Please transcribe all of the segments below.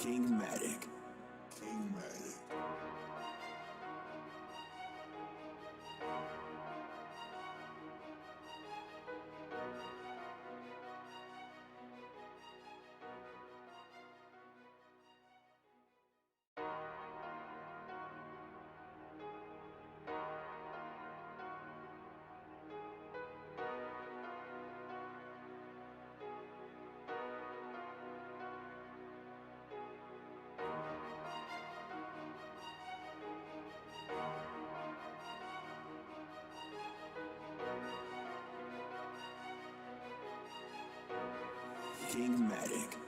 Kingmatic. Kingmatic.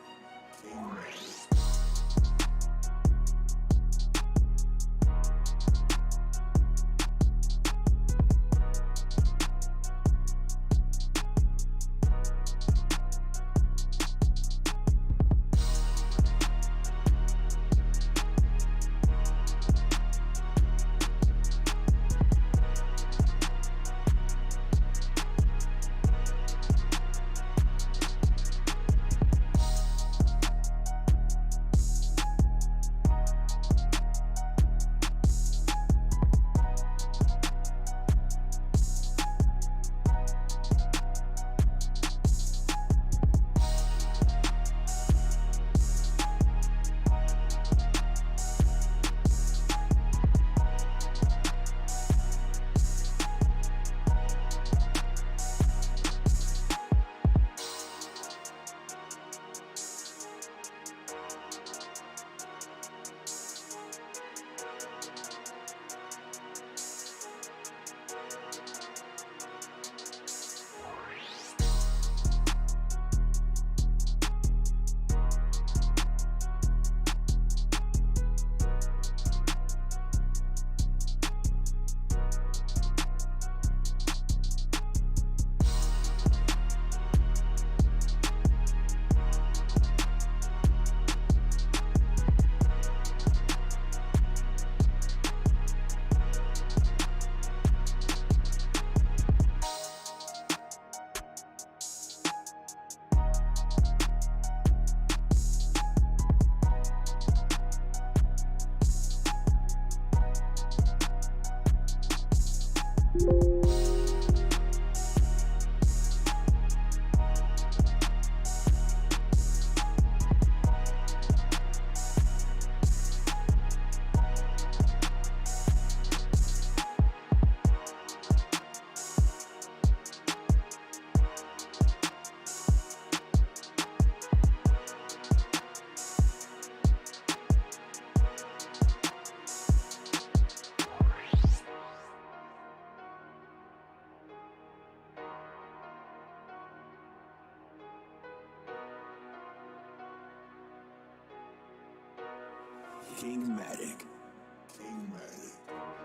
Kingmatic. Kingmatic.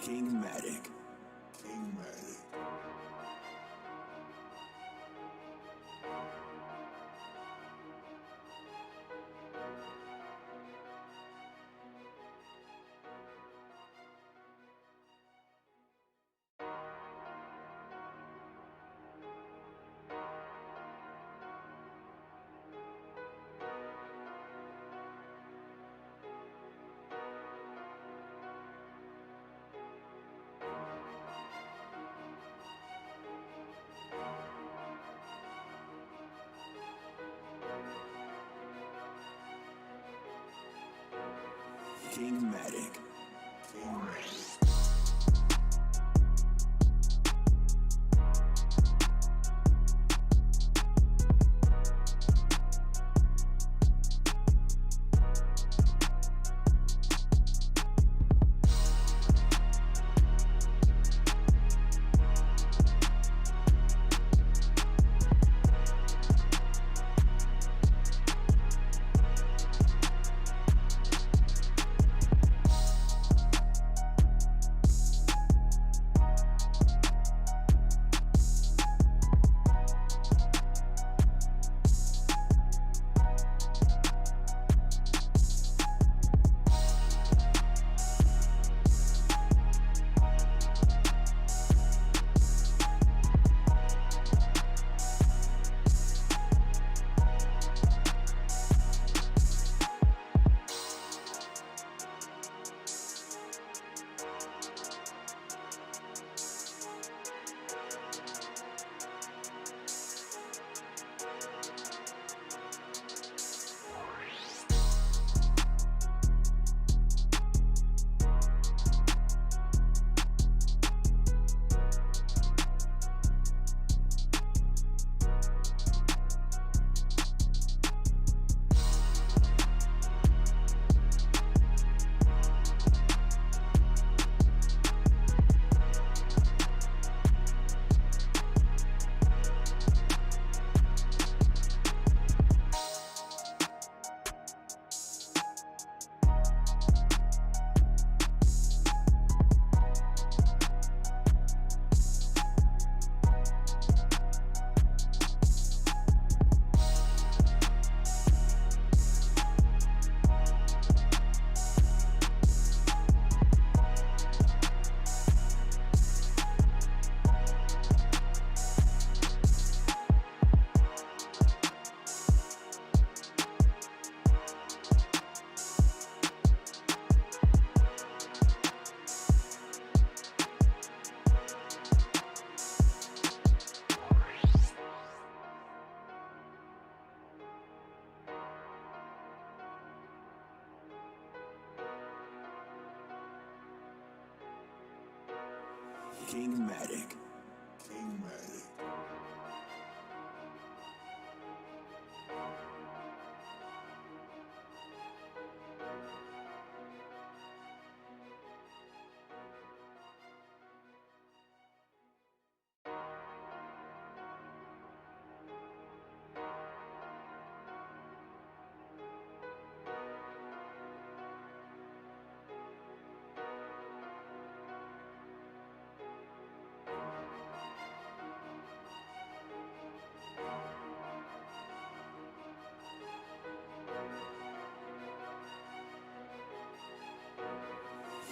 Kingmatic. Kingmatic. Kingmatic. Kingmatic. Kingmatic.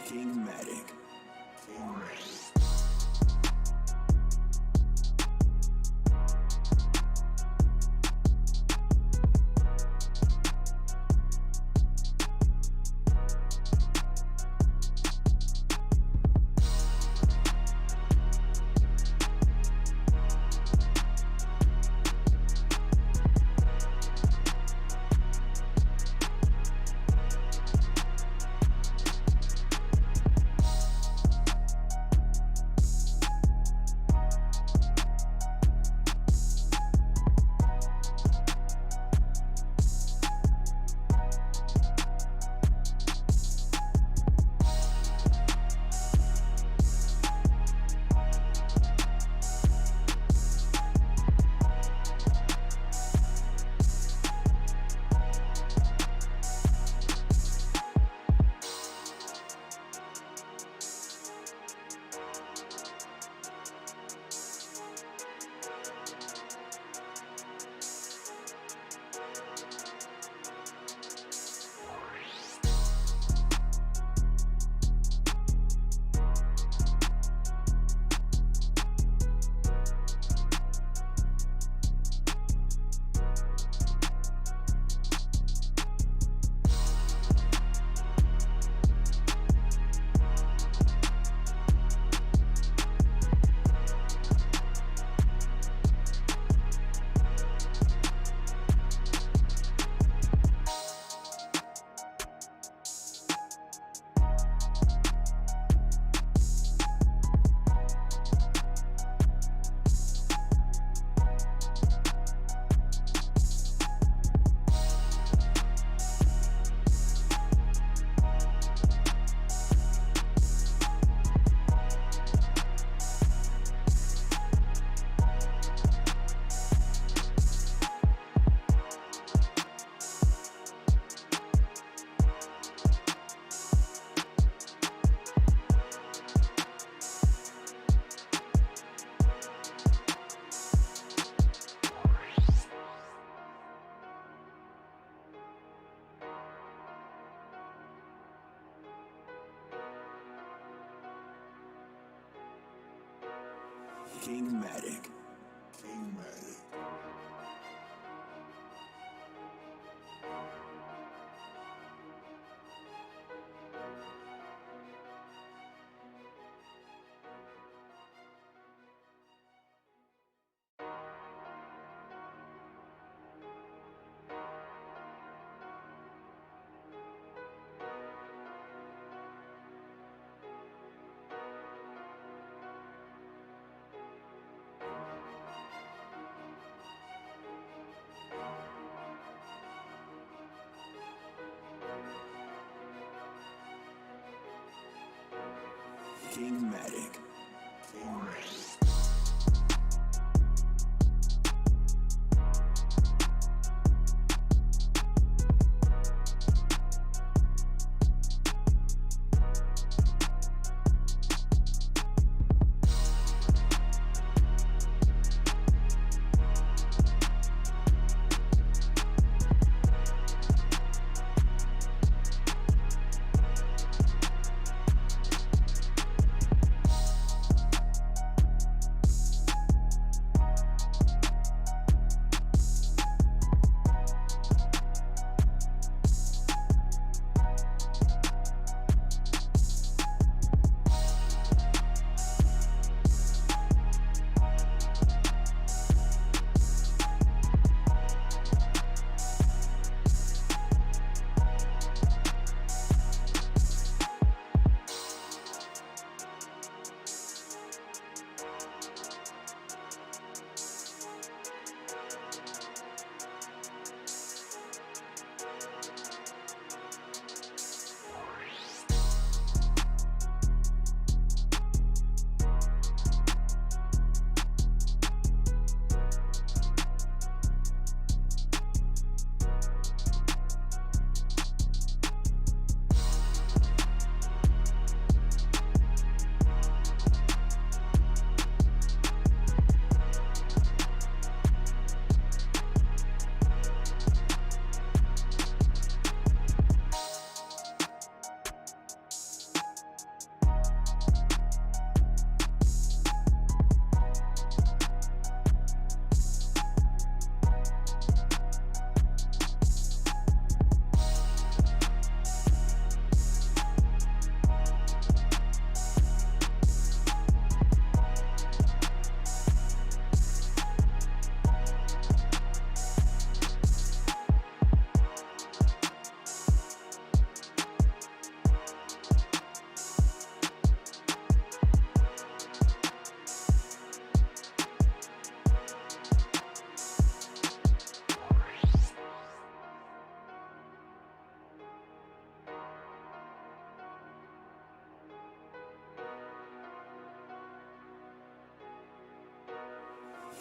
Kingmatic. Kingmatic. Kingmatic. Kingmatic. Kingmatic.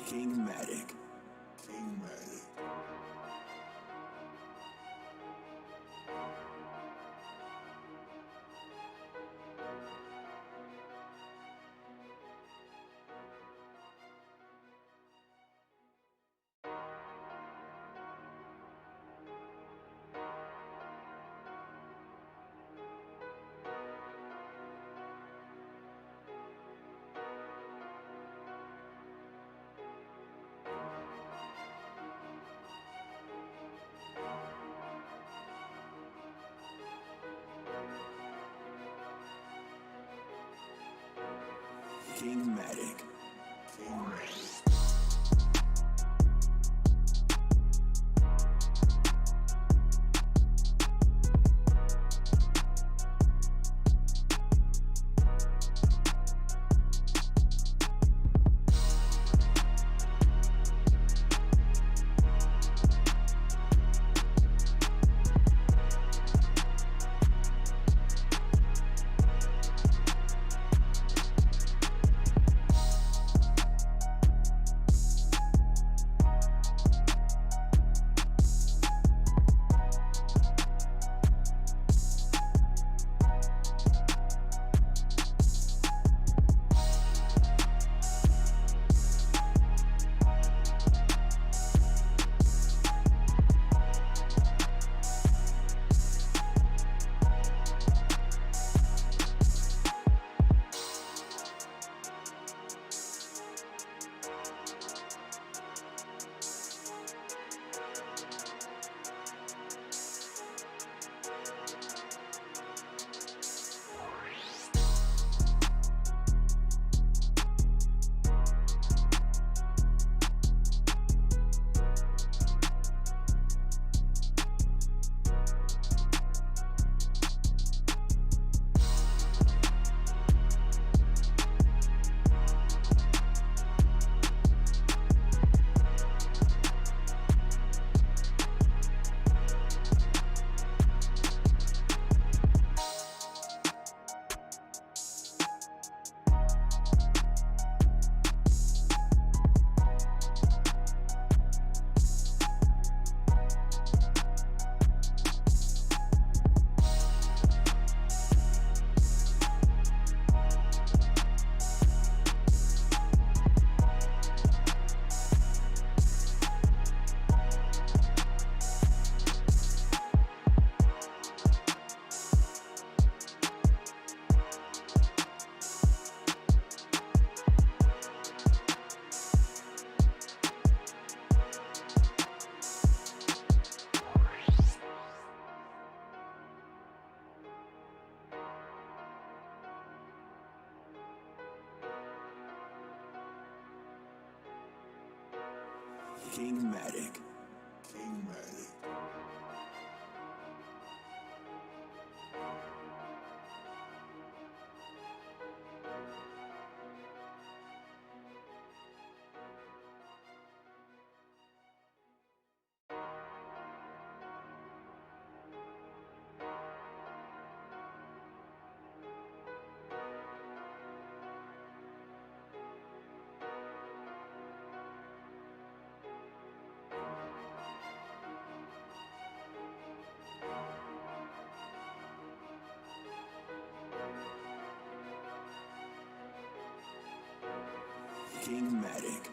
Kingmatic. Kingmatic. Kingmatic. Kingmatic. Kingmatic. Kingmatic. Kingmatic. Kingmatic.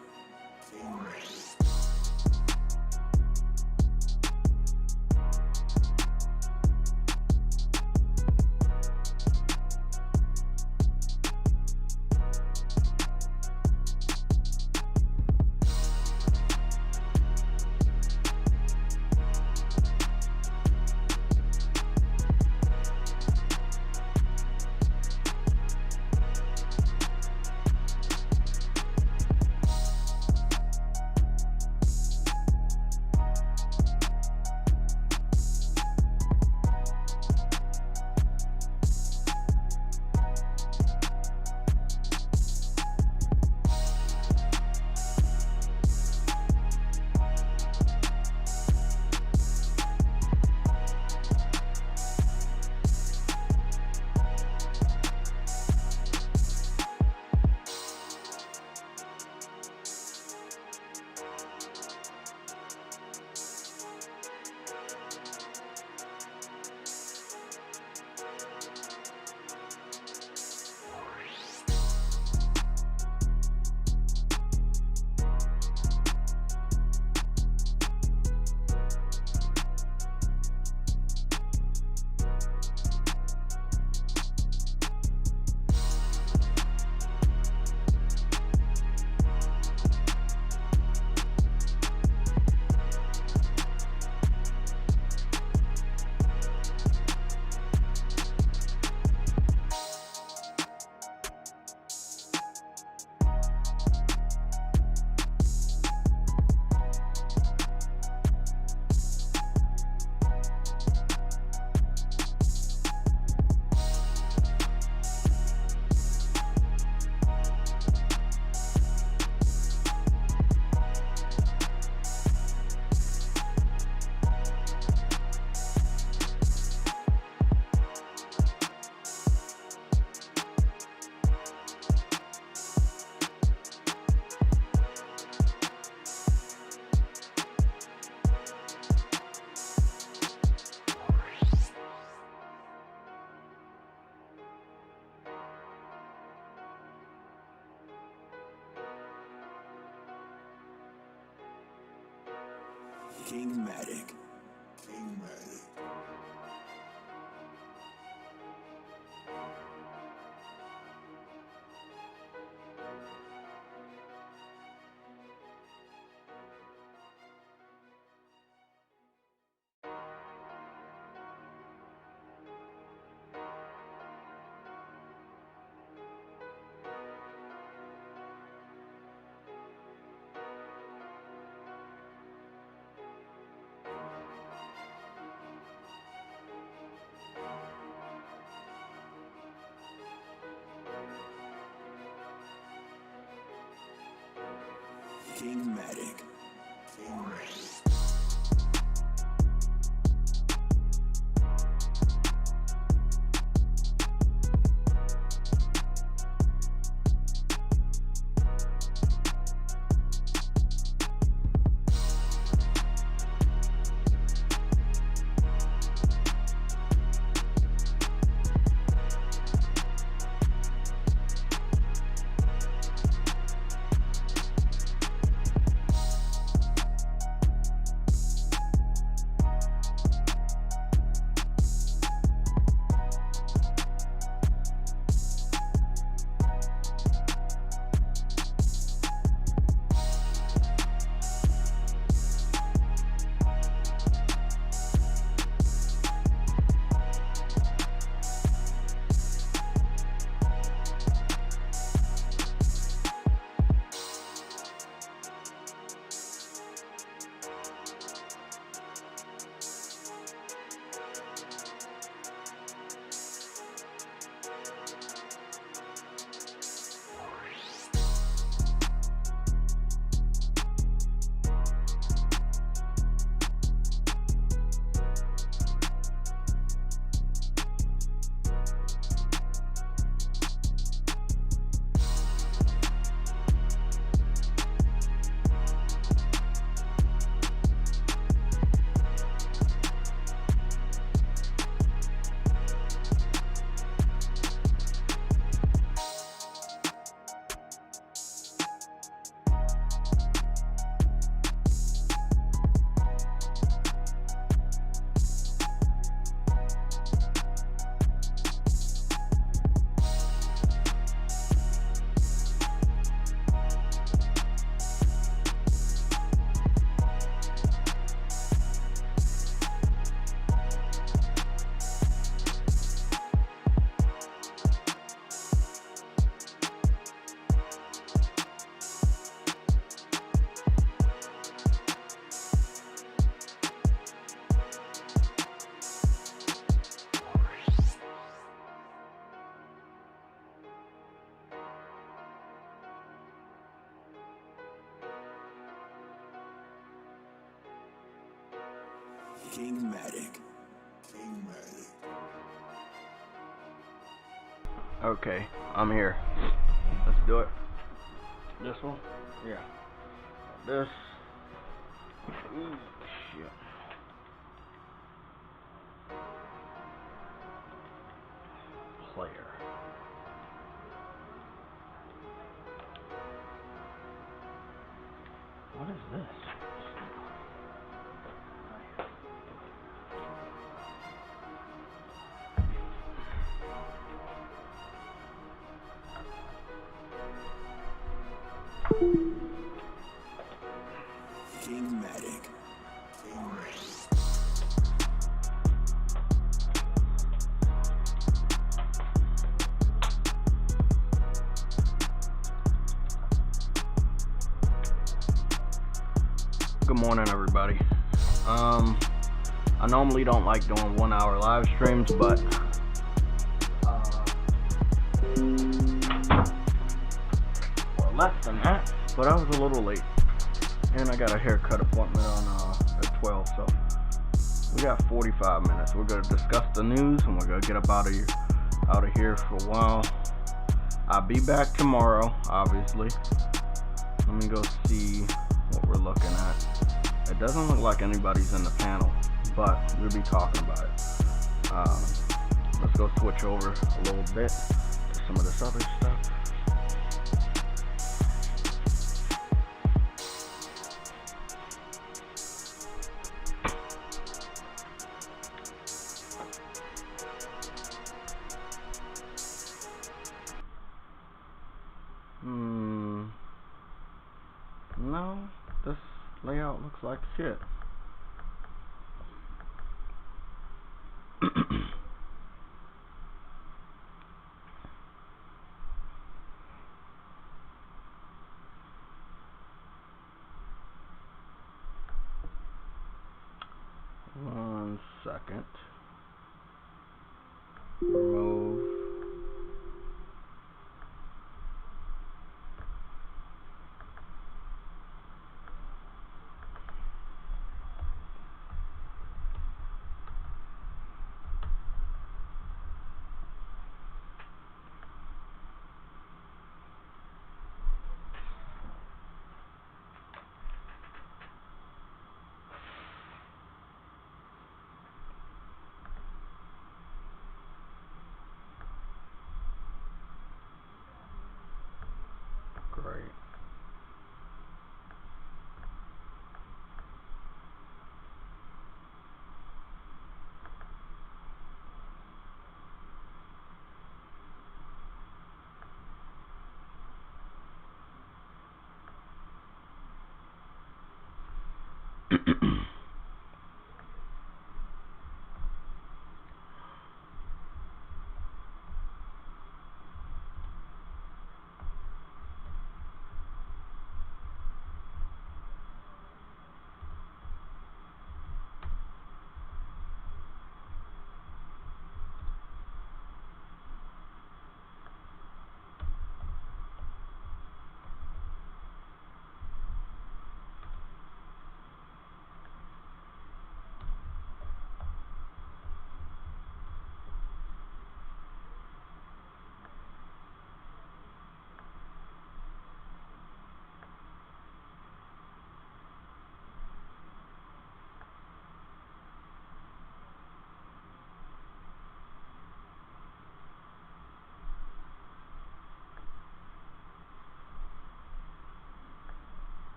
Kingmatic. Kingmatic. Kingmatic. Kingmatic. Okay, I'm here. Let's do it. This one? Yeah. This. Ooh, shit. Player. What is this? Kingmatic. Good morning, everybody. I normally don't like doing 1 hour live streams, but or less than that. But I was a little late, and I got a haircut appointment on at 12. So we got 45 minutes. We're gonna discuss the news, and we're gonna get up out of here for a while. I'll be back tomorrow, obviously. Let me go see what we're looking at. It doesn't look like anybody's in the panel, but we'll be talking about it. Let's go switch over a little bit to some of this other stuff. No, this layout looks like shit. One second. Remove. Great.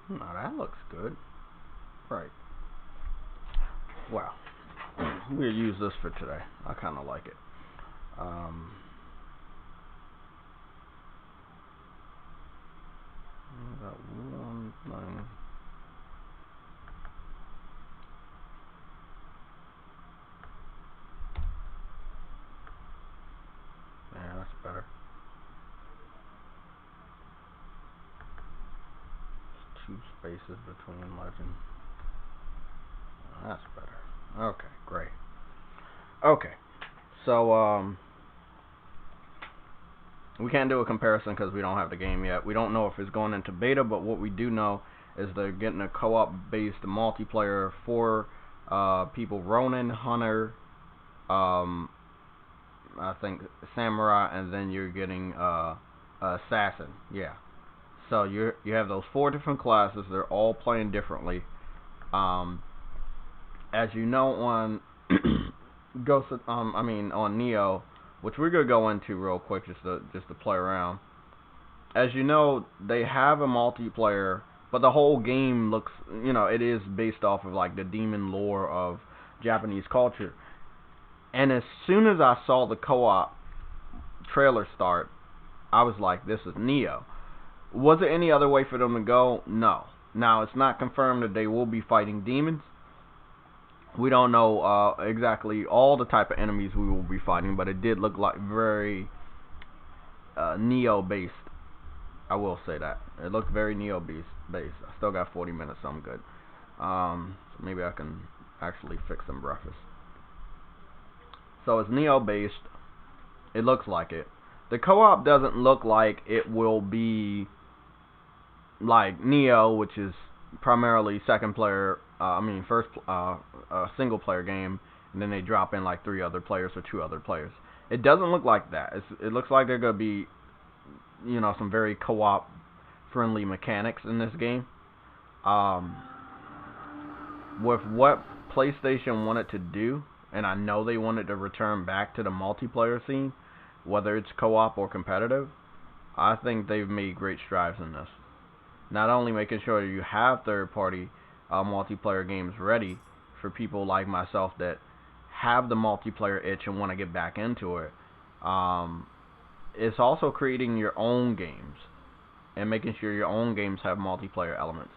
Now that looks good. Right. Well, we'll use this for today. I kind of like it. Got one thing. Yeah, that's better. Just 2 spaces between legend. That's better. Okay, great. Okay, so we can't do a comparison because we don't have the game yet. We don't know if it's going into beta, but what we do know is they're getting a co-op based multiplayer for people: Ronin, Hunter, I think Samurai, and then you're getting Assassin. Yeah. So you have those 4 different classes. They're all playing differently. As you know, on on Nioh, which we're gonna go into real quick just to play around. As you know, they have a multiplayer, but the whole game looks, it is based off of like the demon lore of Japanese culture. And as soon as I saw the co-op trailer start, I was like, this is Nioh. Was there any other way for them to go? No. Now, it's not confirmed that they will be fighting demons. We don't know exactly all the type of enemies we will be fighting, but it did look like very Nioh based. I will say that. It looked very Nioh based. I still got 40 minutes, so I'm good. So maybe I can actually fix some breakfast. So it's Nioh based. It looks like it. The co-op doesn't look like it will be like Nioh, which is primarily second player. First single player game, and then they drop in like 3 other players or 2 other players. It doesn't look like that. It looks like they're gonna be, some very co-op friendly mechanics in this game. With what PlayStation wanted to do, and I know they wanted to return back to the multiplayer scene, whether it's co-op or competitive, I think they've made great strides in this. Not only making sure you have third-party multiplayer games ready for people like myself that have the multiplayer itch and want to get back into it, it's also creating your own games and making sure your own games have multiplayer elements.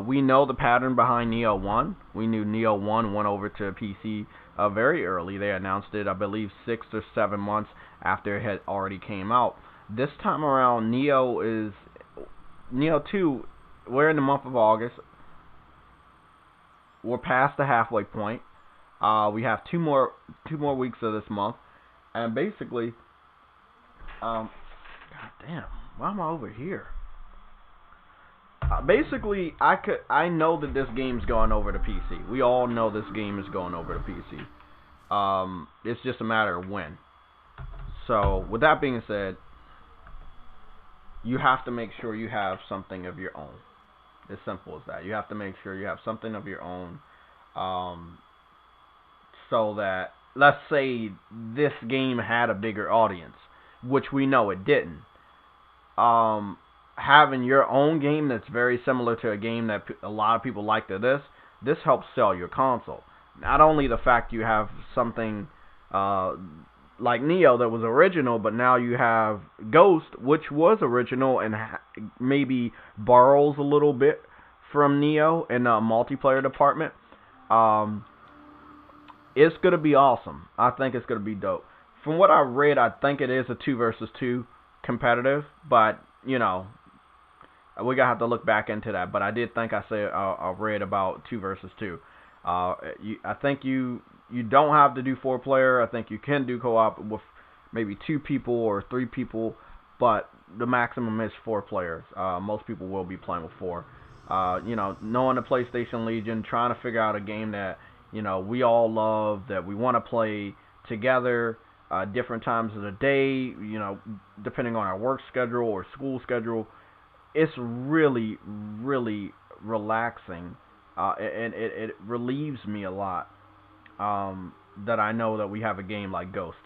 We know the pattern behind Nioh 1. We knew Nioh 1 went over to PC very early. They announced it, I believe, 6 or 7 months after it had already came out. This time around, Nioh 2, we're in the month of August. We're past the halfway point. We have two more weeks of this month, and basically, God damn, why am I over here? Basically, I know that this game's going over to PC. We all know this game is going over to PC. It's just a matter of when. So, with that being said, you have to make sure you have something of your own. As simple as that. You have to make sure you have something of your own, so that, let's say this game had a bigger audience, which we know it didn't. Having your own game that's very similar to a game that a lot of people like to this helps sell your console. Not only the fact you have something like Nioh that was original, but now you have Ghost, which was original and maybe borrows a little bit from Nioh in the multiplayer department. It's going to be awesome. I think it's going to be dope. From what I read, I think it is a 2 versus 2 competitive, but, we're going to have to look back into that. But I did think I read about 2 versus 2. I think you don't have to do 4-player. I think you can do co-op with maybe 2 people or 3 people, but the maximum is 4 players. Most people will be playing with 4. Knowing the PlayStation Legion, trying to figure out a game that, we all love, that we want to play together, different times of the day, depending on our work schedule or school schedule. It's really, really relaxing, and it relieves me a lot, that I know that we have a game like Ghost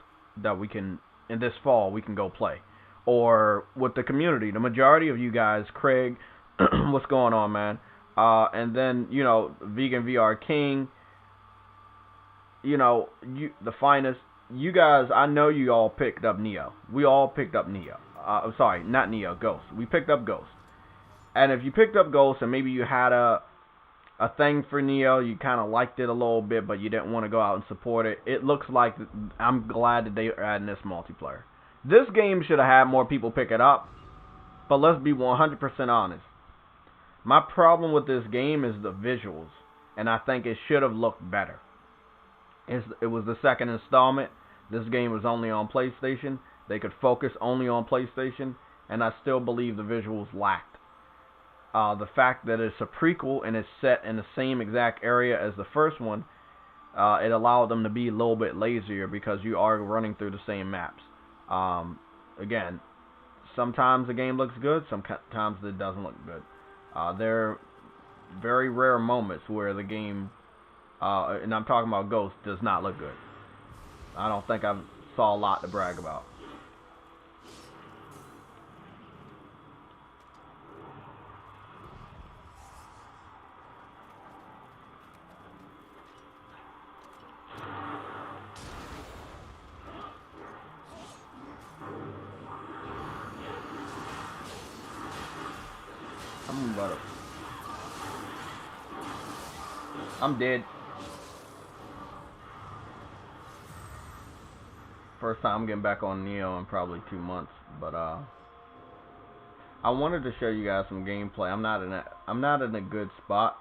that we can, in this fall, we can go play. Or with the community, the majority of you guys, Craig, what's going on, man? And then, Vegan VR King, you know, the finest. You guys, I know you all picked up Nioh. We all picked up Nioh. Sorry, not Nioh, Ghost. We picked up Ghost. And if you picked up Ghost and maybe you had a thing for Nioh, you kind of liked it a little bit, but you didn't want to go out and support it, it looks like I'm glad that they are adding this multiplayer. This game should have had more people pick it up, but let's be 100% honest. My problem with this game is the visuals, and I think it should have looked better. It was the second installment. This game was only on PlayStation. They could focus only on PlayStation, and I still believe the visuals lacked. The fact that it's a prequel and it's set in the same exact area as the first one, it allowed them to be a little bit lazier because you are running through the same maps. Again, sometimes the game looks good, sometimes it doesn't look good. There are very rare moments where the game, and I'm talking about Ghost, does not look good. I don't think I saw a lot to brag about. I'm dead. First time I'm getting back on Nioh in probably 2 months, but I wanted to show you guys some gameplay. I'm not in a good spot.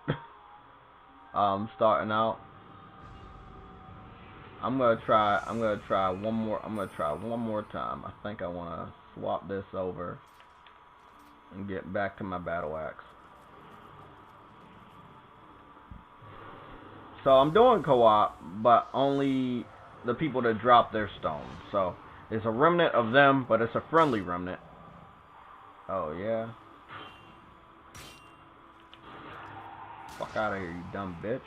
Starting out. I'm gonna try one more time. I think I wanna swap this over and get back to my battle axe. So I'm doing co-op, but only the people that drop their stones. So it's a remnant of them, but it's a friendly remnant. Oh yeah. Fuck out of here, you dumb bitch.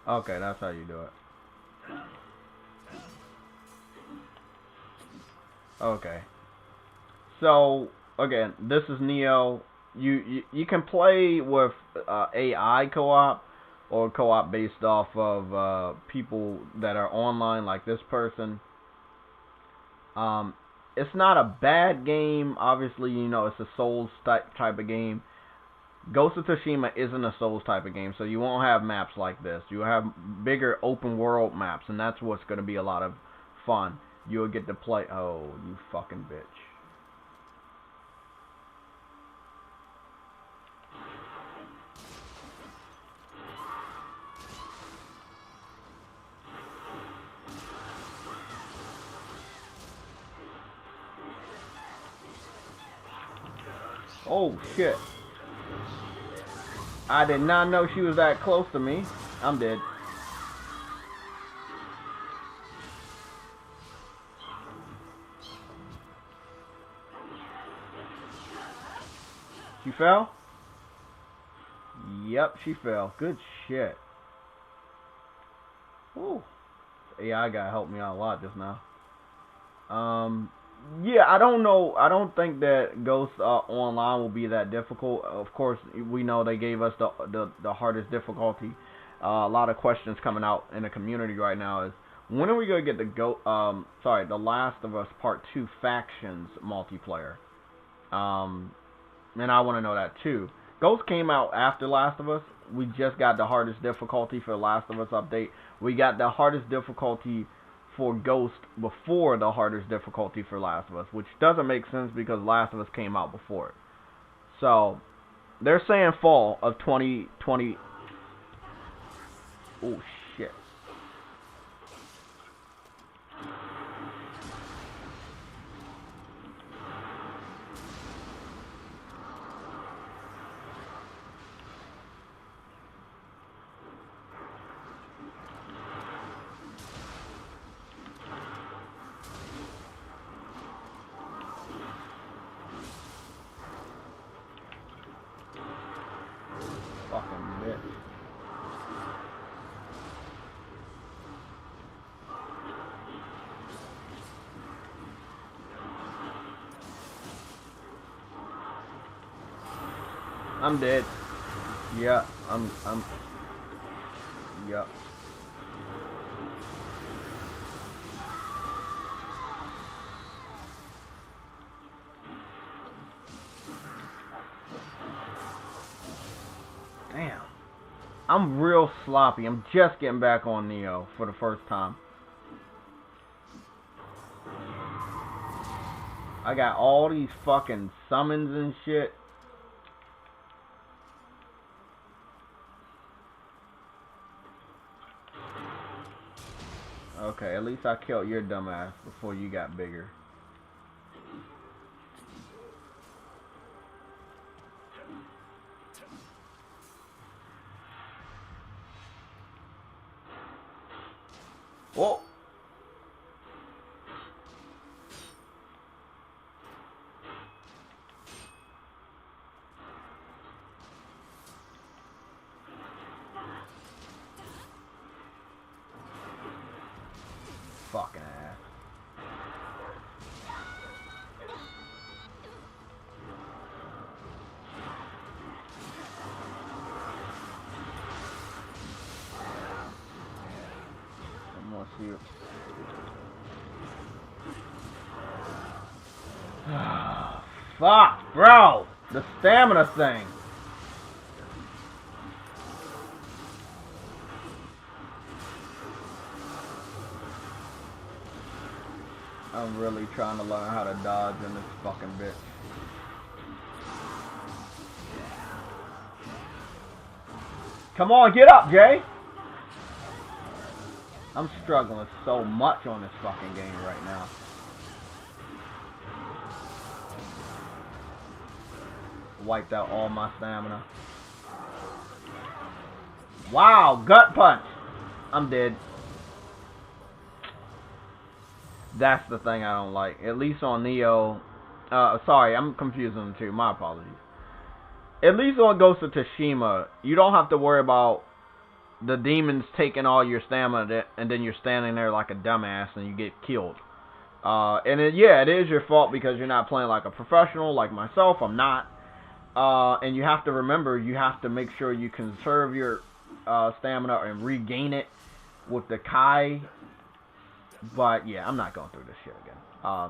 Okay, that's how you do it. Okay. So, again, this is Nioh. You can play with AI co-op or co-op based off of people that are online, like this person. It's not a bad game. Obviously, you know, it's a Souls type of game. Ghost of Tsushima isn't a Souls type of game, so you won't have maps like this. You have bigger open world maps, and that's what's going to be a lot of fun. You'll get to play... Oh, you fucking bitch. Oh, shit. I did not know she was that close to me. I'm dead. She fell? Yep, she fell. Good shit. Ooh. The AI guy helped me out a lot just now. Yeah, I don't know. I don't think that Ghost Online will be that difficult. Of course, we know they gave us the hardest difficulty. A lot of questions coming out in the community right now is, when are we gonna get the Last of Us Part 2 Factions multiplayer? And I want to know that too. Ghost came out after Last of Us. We just got the hardest difficulty for the Last of Us update. We got the hardest difficulty for Ghost before the hardest difficulty for Last of Us, which doesn't make sense because Last of Us came out before it. So, they're saying fall of 2020. Oh, shit. I'm dead. Yeah, yep. Damn. I'm real sloppy. I'm just getting back on Nioh for the first time. I got all these fucking summons and shit. Okay, at least I killed your dumbass before you got bigger. Whoa! Fucking ass. I'm gonna see it. Fuck, bro! The stamina thing. I'm really trying to learn how to dodge in this fucking bitch. Come on, get up, Jay! I'm struggling so much on this fucking game right now. Wiped out all my stamina. Wow, gut punch! I'm dead. That's the thing I don't like. At least on Nioh. Sorry, I'm confusing the two. My apologies. At least on Ghost of Tsushima, you don't have to worry about the demons taking all your stamina and then you're standing there like a dumbass and you get killed. And it is your fault because you're not playing like a professional like myself. I'm not. And you have to remember, you have to make sure you conserve your stamina and regain it with the Kai. But yeah, I'm not going through this shit again. I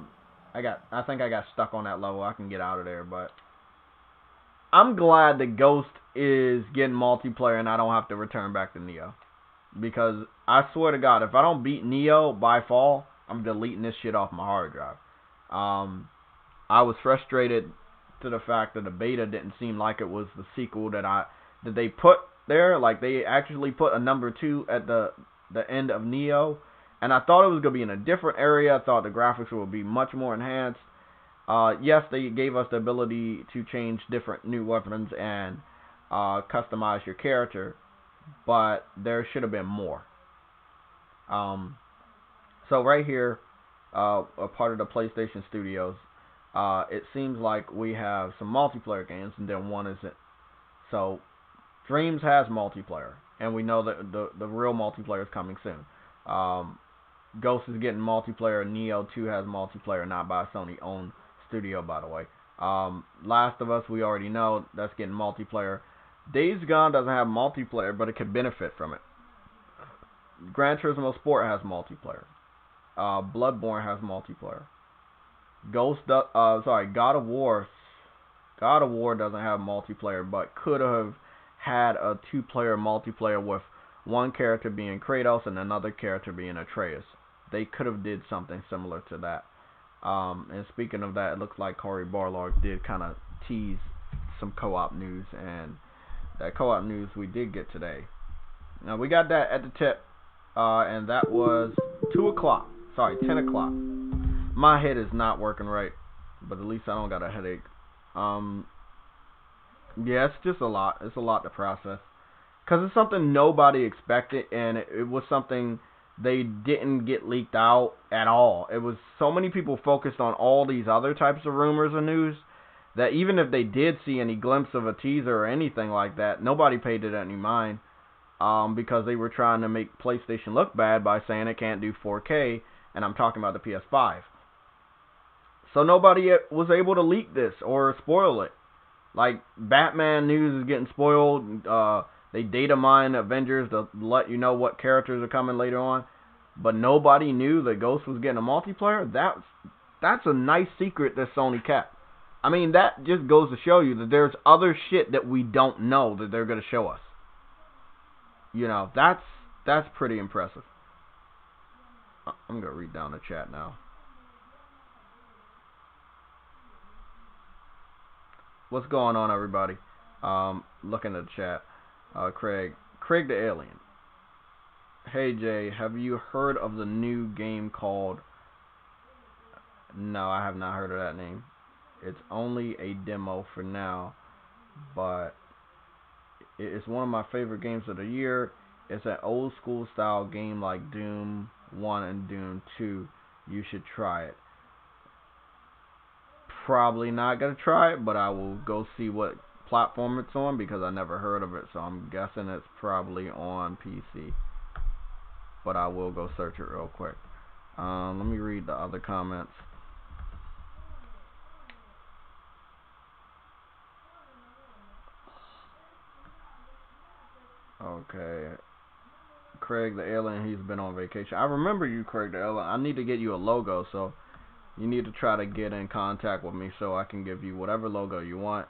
think I got stuck on that level. I can get out of there, but I'm glad that Ghost is getting multiplayer and I don't have to return back to Nioh. Because I swear to God, if I don't beat Nioh by fall, I'm deleting this shit off my hard drive. I was frustrated to the fact that the beta didn't seem like it was the sequel that they put there. Like they actually put a number 2 at the end of Nioh. And I thought it was going to be in a different area. I thought the graphics would be much more enhanced. Yes, they gave us the ability to change different new weapons and customize your character. But there should have been more. So right here, a part of the PlayStation Studios, it seems like we have some multiplayer games and then one isn't. So Dreams has multiplayer. And we know that the real multiplayer is coming soon. Ghost is getting multiplayer. Nioh 2 has multiplayer, not by a Sony-owned studio, by the way. Last of Us, we already know that's getting multiplayer. Days Gone doesn't have multiplayer, but it could benefit from it. Gran Turismo Sport has multiplayer. Bloodborne has multiplayer. God of War. God of War doesn't have multiplayer, but could have had a 2-player multiplayer with one character being Kratos and another character being Atreus. They could have did something similar to that. And speaking of that, it looks like Cory Barlog did kind of tease some co-op news, and that co-op news we did get today. Now we got that at the tip, and that was 2 o'clock. Sorry, 10 o'clock. My head is not working right, but at least I don't got a headache. Yeah, it's just a lot. It's a lot to process. Because it's something nobody expected, and it was something they didn't get leaked out at all. It was so many people focused on all these other types of rumors and news that even if they did see any glimpse of a teaser or anything like that, nobody paid it any mind because they were trying to make PlayStation look bad by saying it can't do 4K, and I'm talking about the PS5. So nobody was able to leak this or spoil it. Like, Batman news is getting spoiled. They data mine Avengers to let you know what characters are coming later on. But nobody knew that Ghost was getting a multiplayer. That's a nice secret that Sony kept. I mean, that just goes to show you that there's other shit that we don't know that they're going to show us. You know, that's pretty impressive. I'm going to read down the chat now. What's going on, everybody? Looking at the chat. Craig the Alien. Hey, Jay, have you heard of the new game called... No, I have not heard of that name. It's only a demo for now, but it's one of my favorite games of the year. It's an old school style game like Doom 1 and Doom 2. You should try it. Probably not going to try it, but I will go see what platform it's on because I never heard of it, so I'm guessing it's probably on PC. But I will go search it real quick. Let me read the other comments. Okay. Craig the Alien, he's been on vacation. I remember you, Craig the Alien. I need to get you a logo, so you need to try to get in contact with me so I can give you whatever logo you want.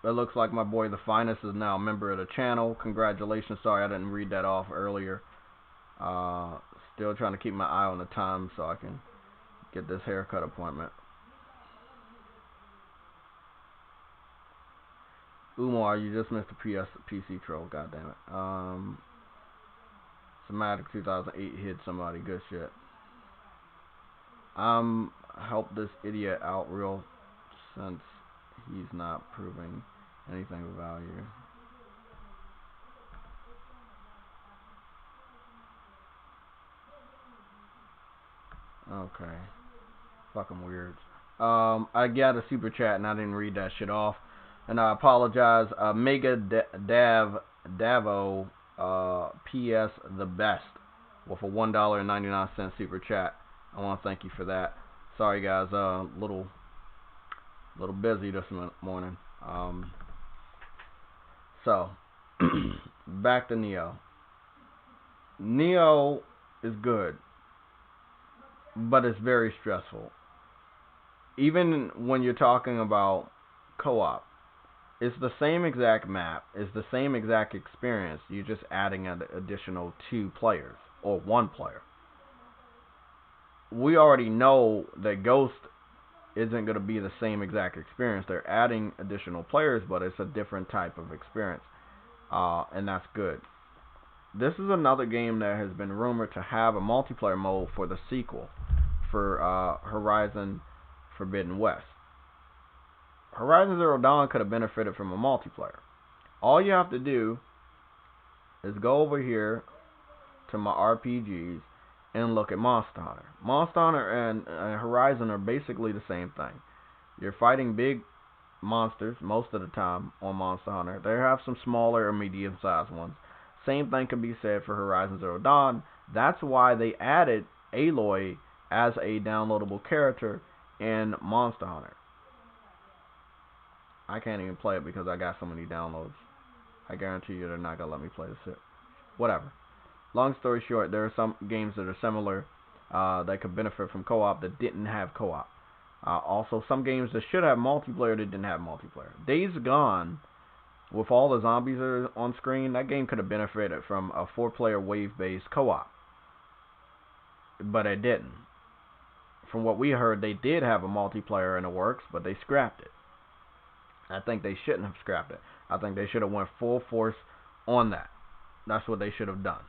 It looks like my boy The Finest is now a member of the channel. Congratulations. Sorry I didn't read that off earlier. Still trying to keep my eye on the time so I can get this haircut appointment. Umar, you just missed the PC troll. God damn it. Somatic 2008 hit somebody. Good shit. Help this idiot out real since he's not proving anything of value. Okay. Fucking weird. I got a super chat and I didn't read that shit off. And I apologize. Mega Davo PS the best with a $1.99 super chat. I want to thank you for that. Sorry guys, little busy this morning. So back to Nioh. Nioh is good, but it's very stressful. Even when you're talking about co-op, it's the same exact map, it's the same exact experience. You're just adding an additional 2 players or 1 player. We already know that Ghost isn't going to be the same exact experience. They're adding additional players, but it's a different type of experience, and that's good. This is another game that has been rumored to have a multiplayer mode for the sequel for Horizon Forbidden West. Horizon Zero Dawn could have benefited from a multiplayer. All you have to do is go over here to my RPGs and look at Monster Hunter. Monster Hunter and Horizon are basically the same thing. You're fighting big monsters most of the time on Monster Hunter. They have some smaller or medium-sized ones. Same thing can be said for Horizon Zero Dawn. That's why they added Aloy as a downloadable character in Monster Hunter. I can't even play it because I got so many downloads. I guarantee you they're not going to let me play this shit. Whatever. Long story short, there are some games that are similar that could benefit from co-op that didn't have co-op. Also, some games that should have multiplayer that didn't have multiplayer. Days Gone, with all the zombies that are on screen, that game could have benefited from a 4-player wave-based co-op. But it didn't. From what we heard, they did have a multiplayer in the works, but they scrapped it. I think they shouldn't have scrapped it. I think they should have went full force on that. That's what they should have done.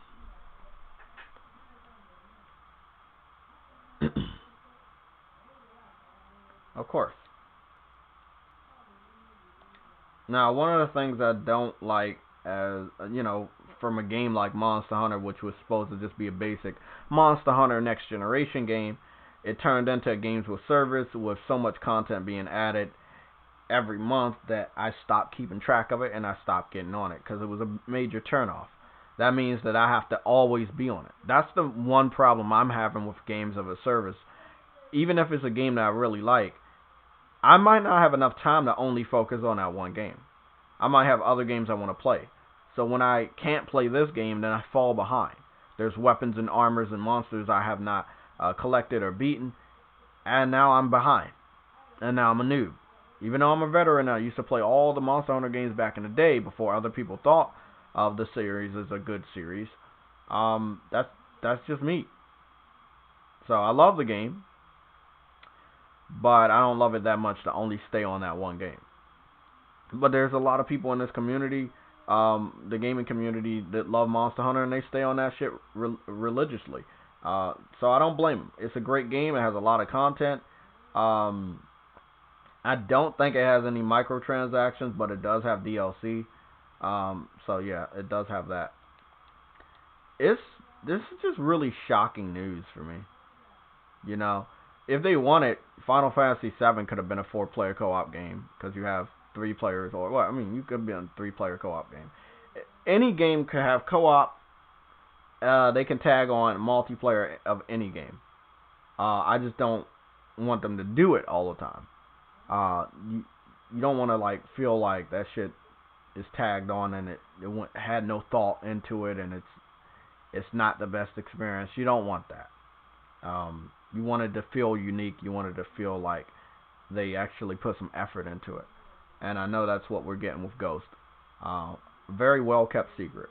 Of course. Now, one of the things I don't like, as from a game like Monster Hunter, which was supposed to just be a basic Monster Hunter Next Generation game, it turned into a games with service with so much content being added every month that I stopped keeping track of it and I stopped getting on it because it was a major turnoff. That means that I have to always be on it. That's the one problem I'm having with games of a service. Even if it's a game that I really like, I might not have enough time to only focus on that one game. I might have other games I want to play. So when I can't play this game, then I fall behind. There's weapons and armors and monsters I have not collected or beaten, and now I'm behind. And now I'm a noob. Even though I'm a veteran, I used to play all the Monster Hunter games back in the day before other people thought of the series as a good series. That's just me. So I love the game, but I don't love it that much to only stay on that one game. But there's a lot of people in this community, the gaming community, that love Monster Hunter, and they stay on that shit religiously. So I don't blame them. It's a great game. It has a lot of content. I don't think it has any microtransactions, but it does have DLC. So yeah, it does have that. This is just really shocking news for me. You know, if they wanted, Final Fantasy VII could have been a 4-player co-op game because you have 3 players, or well, I mean, you could be on a 3-player co-op game. Any game could have co-op. They can tag on multiplayer of any game. I just don't want them to do it all the time. You don't want to like feel like that shit is tagged on and it had no thought into it, and it's not the best experience. You don't want that. You want it to feel unique. You want it to feel like they actually put some effort into it. And I know that's what we're getting with Ghost. Very well kept secret.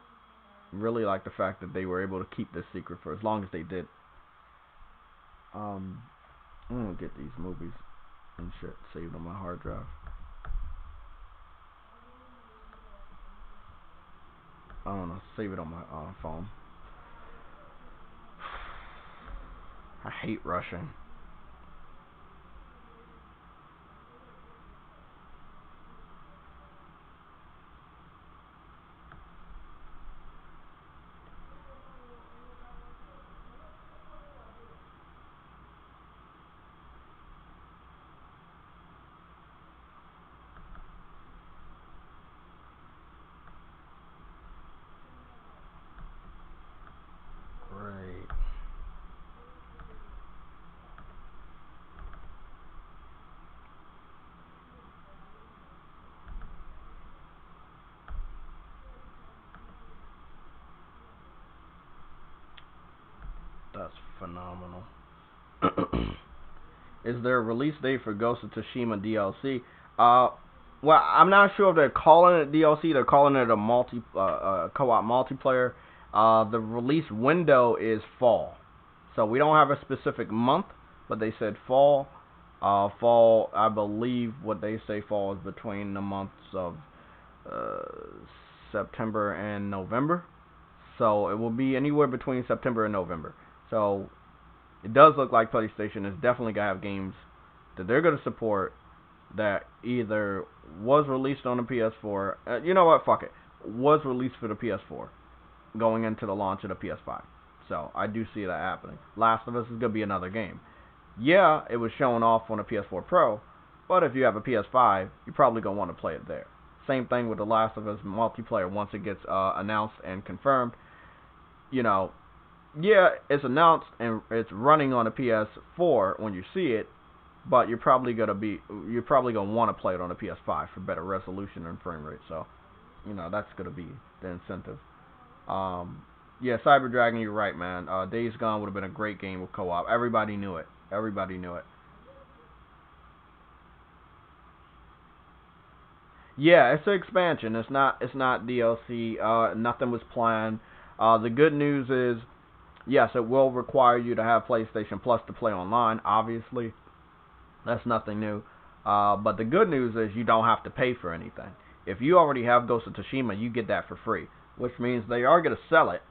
Really like the fact that they were able to keep this secret for as long as they did. I'm gonna get these movies and shit saved on my hard drive. I don't know, save it on my phone. I hate rushing. Great. That's phenomenal. Is there a release date for Ghost of Tsushima DLC? Well, I'm not sure if they're calling it DLC. They're calling it a co-op multiplayer. The release window is fall, so we don't have a specific month, but they said fall. Fall, I believe what they say fall is between the months of September and November. So it will be anywhere between September and November. So it does look like PlayStation is definitely going to have games that they're going to support that either was released on the PS4. You know what? Fuck it. Was released for the PS4 going into the launch of the PS5. So I do see that happening. Last of Us is going to be another game. Yeah, it was shown off on a PS4 Pro, but if you have a PS5, you're probably going to want to play it there. Same thing with The Last of Us multiplayer once it gets announced and confirmed. You know, yeah, it's announced and it's running on a PS4 when you see it, but you're probably gonna want to play it on a PS5 for better resolution and frame rate. So, you know, that's gonna be the incentive. Yeah, Cyber Dragon, you're right, man. Days Gone would have been a great game with co-op. Everybody knew it. Everybody knew it. Yeah, it's an expansion. It's not DLC. Nothing was planned. The good news is, yes, it will require you to have PlayStation Plus to play online. Obviously, that's nothing new. But the good news is you don't have to pay for anything. If you already have Ghost of Tsushima, you get that for free, which means they are going to sell it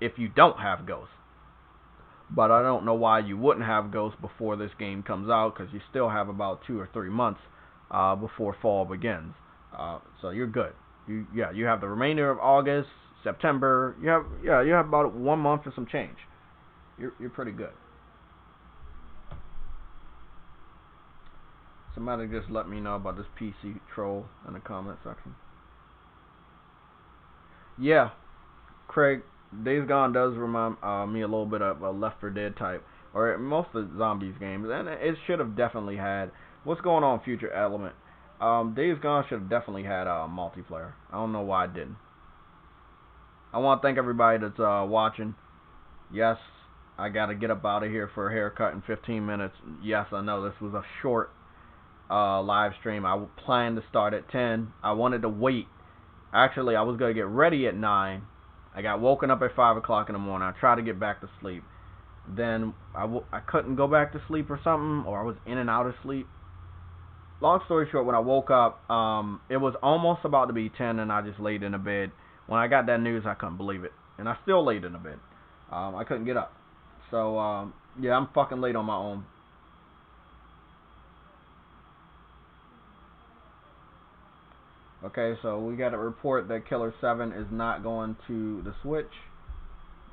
if you don't have Ghost. But I don't know why you wouldn't have Ghost before this game comes out, because you still have about 2 or 3 months before fall begins. So you're good. You have the remainder of August, September. You have about 1 month and some change. You're pretty good. Somebody just let me know about this PC troll in the comment section. Yeah, Craig, Days Gone does remind me a little bit of a Left 4 Dead type, or most of the zombies games, and it should have definitely had What's going on, Future Element? Days Gone should have definitely had multiplayer. I don't know why it didn't. I want to thank everybody that's watching. Yes, I got to get up out of here for a haircut in 15 minutes. Yes, I know this was a short live stream. I planned to start at 10. I wanted to wait. Actually, I was going to get ready at 9. I got woken up at 5 o'clock in the morning. I tried to get back to sleep. Then I couldn't go back to sleep or something, or I was in and out of sleep. Long story short, when I woke up, it was almost about to be 10, and I just laid in the bed. When I got that news, I couldn't believe it, and I still laid in the bed. I couldn't get up. So, yeah, I'm fucking late on my own. Okay, so we got a report that Killer 7 is not going to the Switch,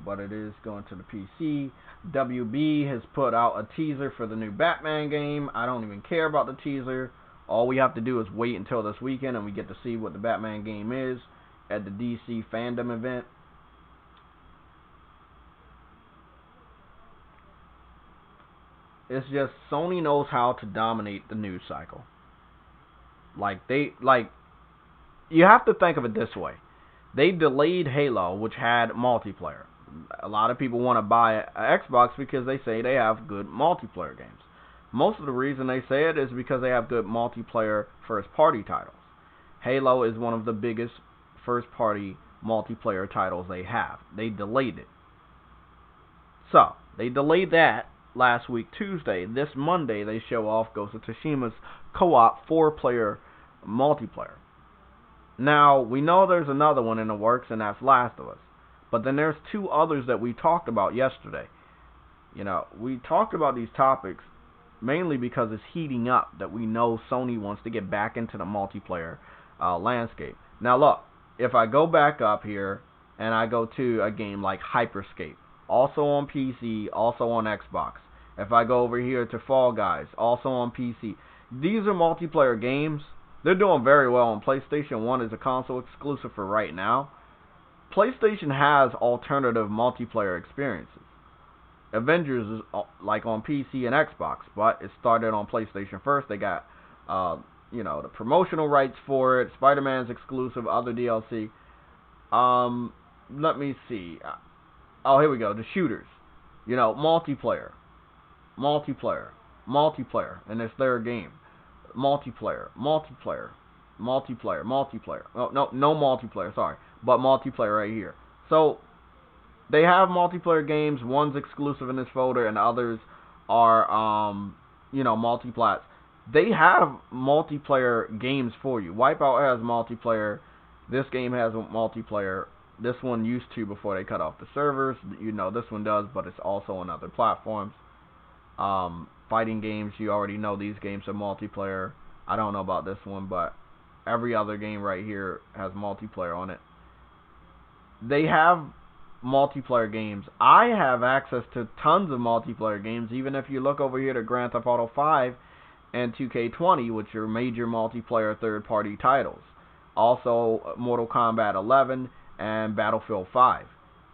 but it is going to the PC. WB has put out a teaser for the new Batman game. I don't even care about the teaser. All we have to do is wait until this weekend and we get to see what the Batman game is at the DC fandom event. It's just Sony knows how to dominate the news cycle. You have to think of it this way. They delayed Halo, which had multiplayer. A lot of people want to buy an Xbox because they say they have good multiplayer games. Most of the reason they say it is because they have good multiplayer first-party titles. Halo is one of the biggest first-party multiplayer titles they have. They delayed it. So, they delayed that last week, Tuesday. This Monday, they show off Ghost of Tsushima's co-op 4-player multiplayer. Now, we know there's another one in the works, and that's Last of Us. But then there's 2 others that we talked about yesterday. You know, we talked about these topics mainly because it's heating up, that we know Sony wants to get back into the multiplayer landscape. Now, look, if I go back up here and I go to a game like Hyperscape, also on PC, also on Xbox. If I go over here to Fall Guys, also on PC. These are multiplayer games. They're doing very well on PlayStation 1 as a console exclusive for right now. PlayStation has alternative multiplayer experiences. Avengers is like on PC and Xbox, but it started on PlayStation first. They got, the promotional rights for it. Spider-Man's exclusive, other DLC. Let me see. Oh, here we go. The shooters. Multiplayer, and it's their game. Multiplayer. No multiplayer, sorry. But multiplayer right here. So, they have multiplayer games. One's exclusive in this folder, and others are, multiplats. They have multiplayer games for you. Wipeout has multiplayer. This game has multiplayer. This one used to before they cut off the servers. This one does, but it's also on other platforms. Fighting games, you already know these games are multiplayer. I don't know about this one, but every other game right here has multiplayer on it. They have multiplayer games. I have access to tons of multiplayer games, even if you look over here to Grand Theft Auto 5 and 2K20, which are major multiplayer third-party titles. Also, Mortal Kombat 11 and Battlefield 5.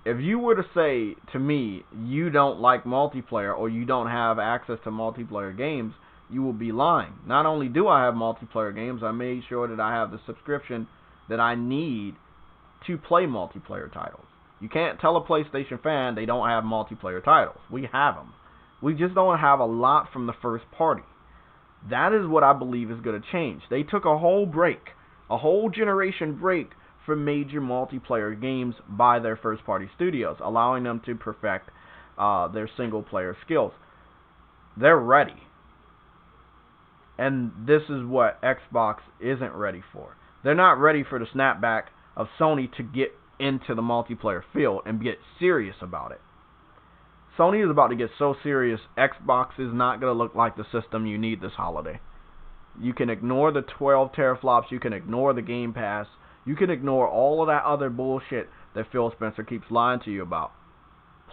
If you were to say to me, you don't like multiplayer or you don't have access to multiplayer games, you will be lying. Not only do I have multiplayer games, I made sure that I have the subscription that I need to play multiplayer titles. You can't tell a PlayStation fan they don't have multiplayer titles. We have them. We just don't have a lot from the first party. That is what I believe is going to change. They took a whole generation break for major multiplayer games by their first-party studios, allowing them to perfect their single-player skills. They're ready. And this is what Xbox isn't ready for. They're not ready for the snapback of Sony to get into the multiplayer field and get serious about it. Sony is about to get so serious, Xbox is not going to look like the system you need this holiday. You can ignore the 12 teraflops, you can ignore the Game Pass, you can ignore all of that other bullshit that Phil Spencer keeps lying to you about.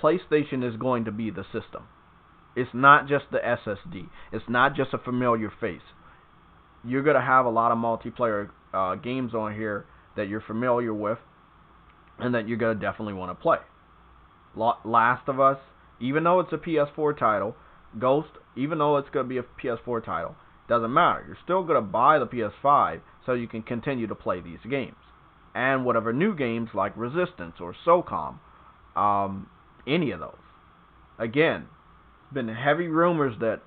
PlayStation is going to be the system. It's not just the SSD. It's not just a familiar face. You're going to have a lot of multiplayer games on here that you're familiar with and that you're going to definitely want to play. Last of Us, even though it's a PS4 title, Ghost, even though it's going to be a PS4 title, Doesn't matter. You're still going to buy the PS5 so you can continue to play these games. And whatever new games like Resistance or SOCOM, any of those. Again, been heavy rumors that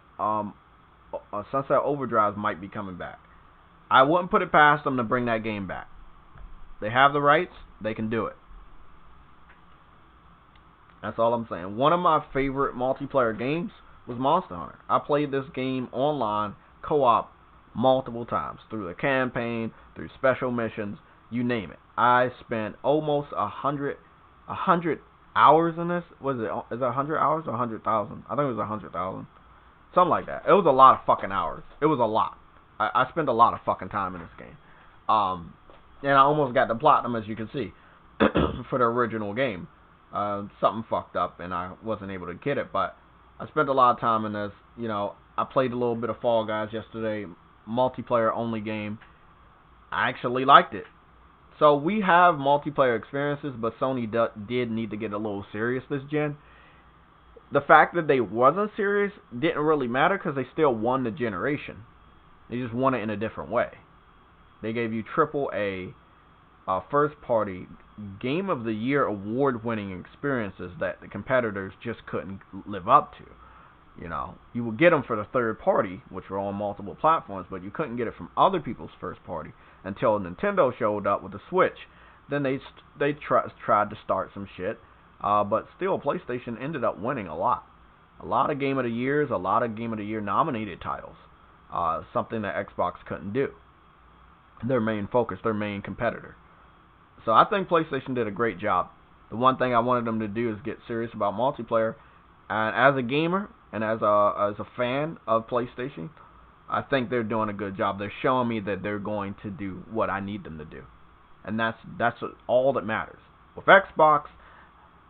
Sunset Overdrive might be coming back. I wouldn't put it past them to bring that game back. They have the rights, they can do it. That's all I'm saying. One of my favorite multiplayer games was Monster Hunter. I played this game online, co-op, multiple times. Through the campaign, through special missions, you name it. I spent almost 100 hours in this. Is it 100 hours or 100,000? I think it was 100,000. Something like that. It was a lot of fucking hours. It was a lot. I spent a lot of fucking time in this game. And I almost got the platinum, as you can see, for the original game. Something fucked up and I wasn't able to get it, but I spent a lot of time in this. You know, I played a little bit of Fall Guys yesterday, multiplayer only game. I actually liked it. So we have multiplayer experiences, but Sony did need to get a little serious this gen. The fact that they wasn't serious didn't really matter because they still won the generation. They just won it in a different way. They gave you AAA first-party Game of the Year award-winning experiences that the competitors just couldn't live up to. You know, you would get them for the third party, which were on multiple platforms, but you couldn't get it from other people's first party until Nintendo showed up with the Switch. Then they tried to start some shit, but still PlayStation ended up winning a lot. A lot of Game of the Years, a lot of Game of the Year nominated titles. Something that Xbox couldn't do. Their main focus, their main competitor. So I think PlayStation did a great job. The one thing I wanted them to do is get serious about multiplayer. And as a gamer and as a fan of PlayStation, I think they're doing a good job. They're showing me that they're going to do what I need them to do. And that's all that matters. With Xbox,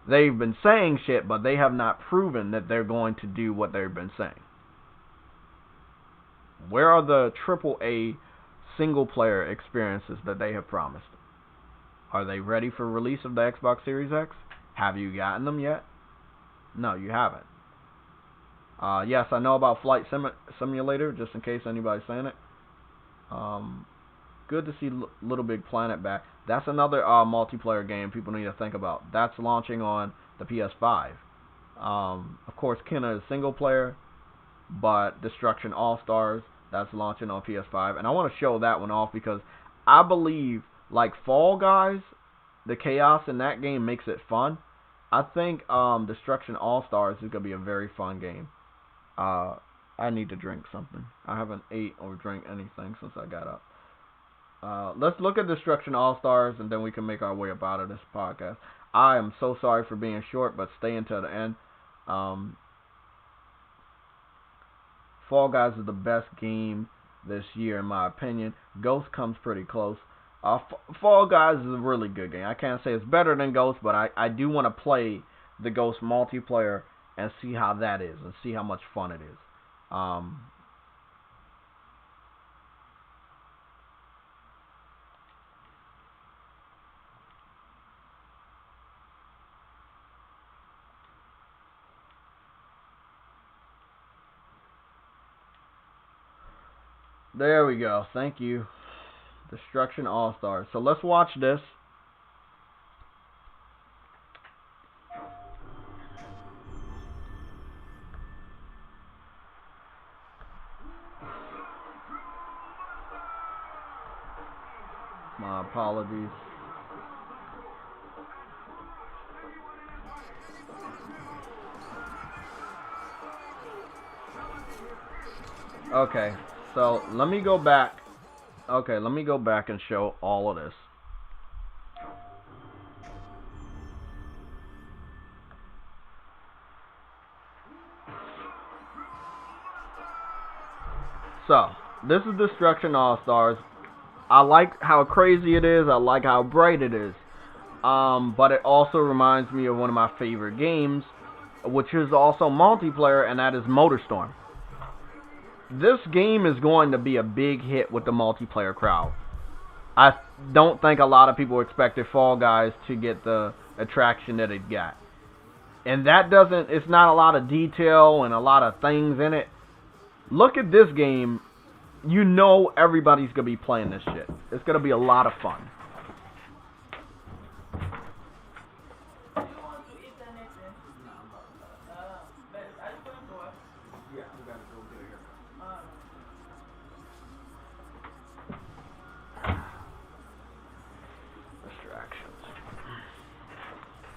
they've been saying shit, but they have not proven that they're going to do what they've been saying. Where are the AAA single-player experiences that they have promised? Are they ready for release of the Xbox Series X? Have you gotten them yet? No, you haven't. Yes, I know about Flight Simulator, just in case anybody's saying it. Good to see Little Big Planet back. That's another multiplayer game people need to think about. That's launching on the PS5. Of course, Kenna is single player, but Destruction All-Stars, that's launching on PS5. And I want to show that one off because I believe, like Fall Guys, the chaos in that game makes it fun. I think Destruction All-Stars is going to be a very fun game. I need to drink something. I haven't ate or drank anything since I got up. Let's look at Destruction All-Stars and then we can make our way up out of this podcast. I am so sorry for being short, but stay until the end. Fall Guys is the best game this year in my opinion. Ghost comes pretty close. Fall Guys is a really good game. I can't say it's better than Ghost, but I do want to play the Ghost multiplayer and see how that is and see how much fun it is. There we go. Thank you. Destruction All-Stars. So let's watch this. My apologies. Okay, so let me go back. Okay, let me go back and show all of this. So, this is Destruction All-Stars. I like how crazy it is. I like how bright it is. But it also reminds me of one of my favorite games, which is also multiplayer, and that is MotorStorm. This game is going to be a big hit with the multiplayer crowd. I don't think a lot of people expected Fall Guys to get the attraction that it got. And that doesn't, it's not a lot of detail and a lot of things in it. Look at this game you know everybody's gonna be playing this shit. It's gonna be a lot of fun.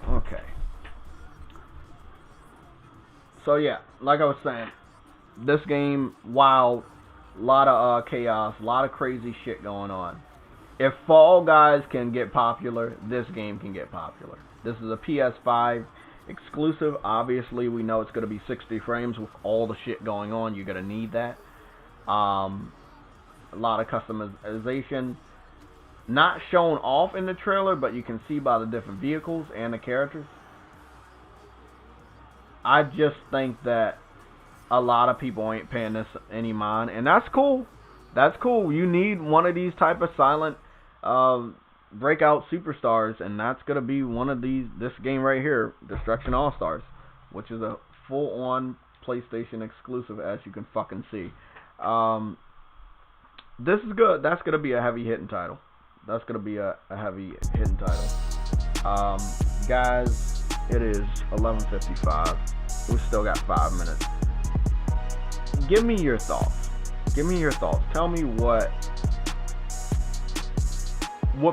Okay. So yeah, like I was saying, this game, wild, a lot of chaos, a lot of crazy shit going on. If Fall Guys can get popular, this game can get popular. This is a PS5 exclusive. Obviously, we know it's going to be 60 frames with all the shit going on. You're going to need that. A lot of customization. Not shown off in the trailer, but you can see by the different vehicles and the characters. I just think that a lot of people ain't paying this any mind, and that's cool. That's cool. You need one of these type of silent breakout superstars, and that's gonna be one of these. This game right here, Destruction All Stars, which is a full-on PlayStation exclusive, as you can fucking see. This is good. That's gonna be a heavy hitting title. That's gonna be a heavy hitting title. Guys, it is 11:55. We still got 5 minutes. Give me your thoughts. Give me your thoughts. Tell me what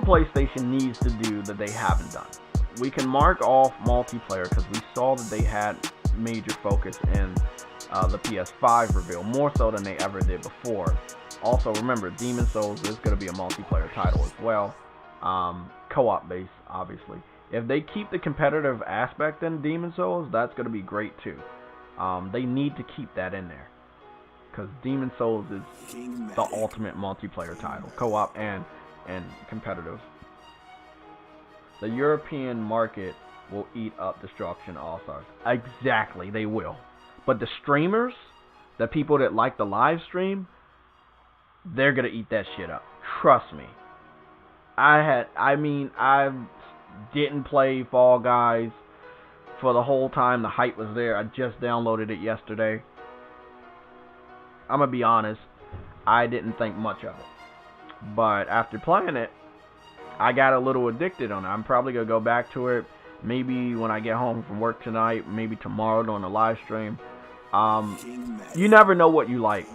PlayStation needs to do that they haven't done. We can mark off multiplayer because we saw that they had major focus in the PS5 reveal, more so than they ever did before. Also, remember, Demon's Souls is going to be a multiplayer title as well. Co-op based, obviously. If they keep the competitive aspect in Demon's Souls, that's going to be great too. They need to keep that in there. Because Demon's Souls is the ultimate multiplayer title. Co-op and competitive. The European market will eat up Destruction All-Stars. Exactly, they will. But the streamers, the people that like the live stream, they're gonna eat that shit up. Trust me. I didn't play Fall Guys for the whole time the hype was there. I just downloaded it yesterday. I'm gonna be honest, I didn't think much of it. But after playing it, I got a little addicted on it. I'm probably gonna go back to it maybe when I get home from work tonight, maybe tomorrow during the live stream. You never know what you like.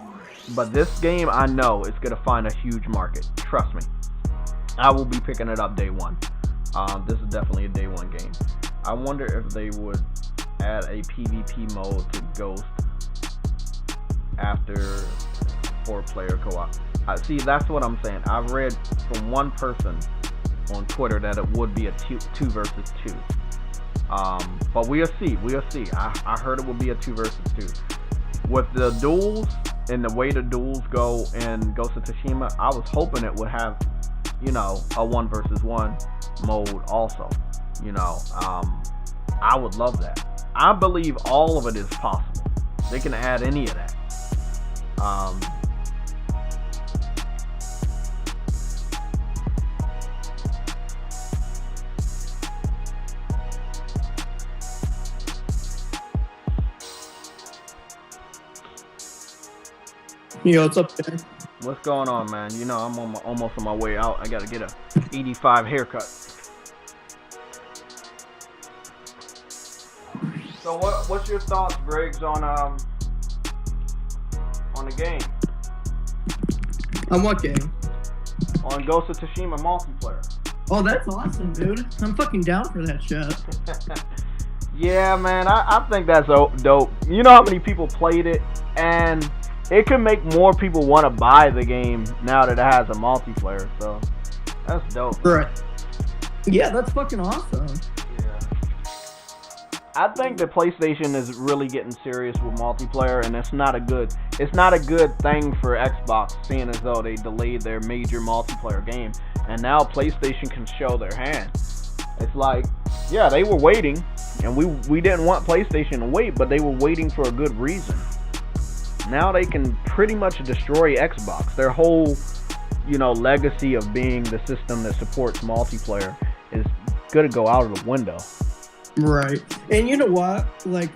But this game, I know, it's going to find a huge market. Trust me. I will be picking it up day one. This is definitely a day one game. I wonder if they would add a PvP mode to Ghost after 4-player co-op. See, that's what I'm saying. I've read from one person on Twitter that it would be a 2 versus 2. But we'll see. We'll see. I heard it would be a 2 versus 2. With the duels and the way the duels go in Ghost of Tsushima, I was hoping it would have, a 1 versus 1 mode also. I would love that. I believe all of it is possible. They can add any of that. Yo, what's up there? What's going on, man? I'm almost on my way out. I gotta get a 85 haircut. So what's your thoughts, Briggs, on the game? On what game? On Ghost of Tsushima multiplayer. Oh, that's awesome, dude. I'm fucking down for that shit. Yeah, man, I think that's dope. You know how many people played it, and it can make more people want to buy the game now that it has a multiplayer, so that's dope. Right. Yeah, that's fucking awesome. Yeah. I think the PlayStation is really getting serious with multiplayer, and it's not a good thing for Xbox, seeing as though they delayed their major multiplayer game, and now PlayStation can show their hand. It's like, yeah, they were waiting, and we didn't want PlayStation to wait, but they were waiting for a good reason. Now they can pretty much destroy Xbox. Their whole, legacy of being the system that supports multiplayer is gonna go out of the window. Right. And you know what? Like,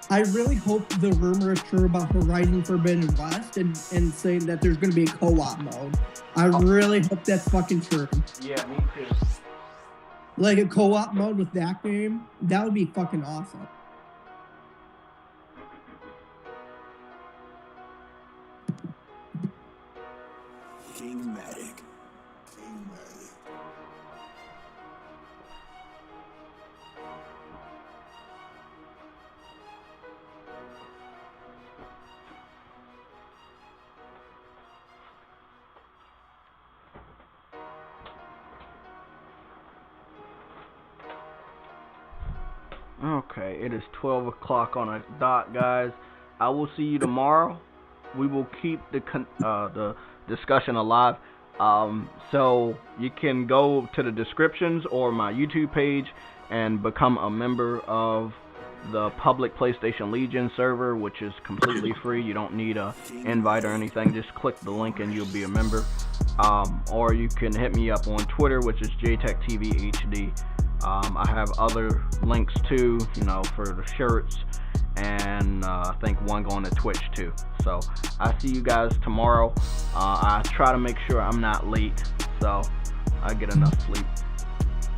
I really hope the rumor is true about Horizon Forbidden West and saying that there's going to be a co-op mode. I really hope that's fucking true. Yeah, me too. Like a co-op mode with that game, that would be fucking awesome. Kingmatic. Okay, it is 12 o'clock on a dot, guys. I will see you tomorrow. We will keep the discussion alive. So you can go to the descriptions or my YouTube page and become a member of the public PlayStation Legion server, which is completely free. You don't need a invite or anything. Just click the link and you'll be a member. Or you can hit me up on Twitter, which is JaytechTV HD. I have other links too, for the shirts, and I think one going to Twitch too. So I see you guys tomorrow. I try to make sure I'm not late, so I get enough sleep.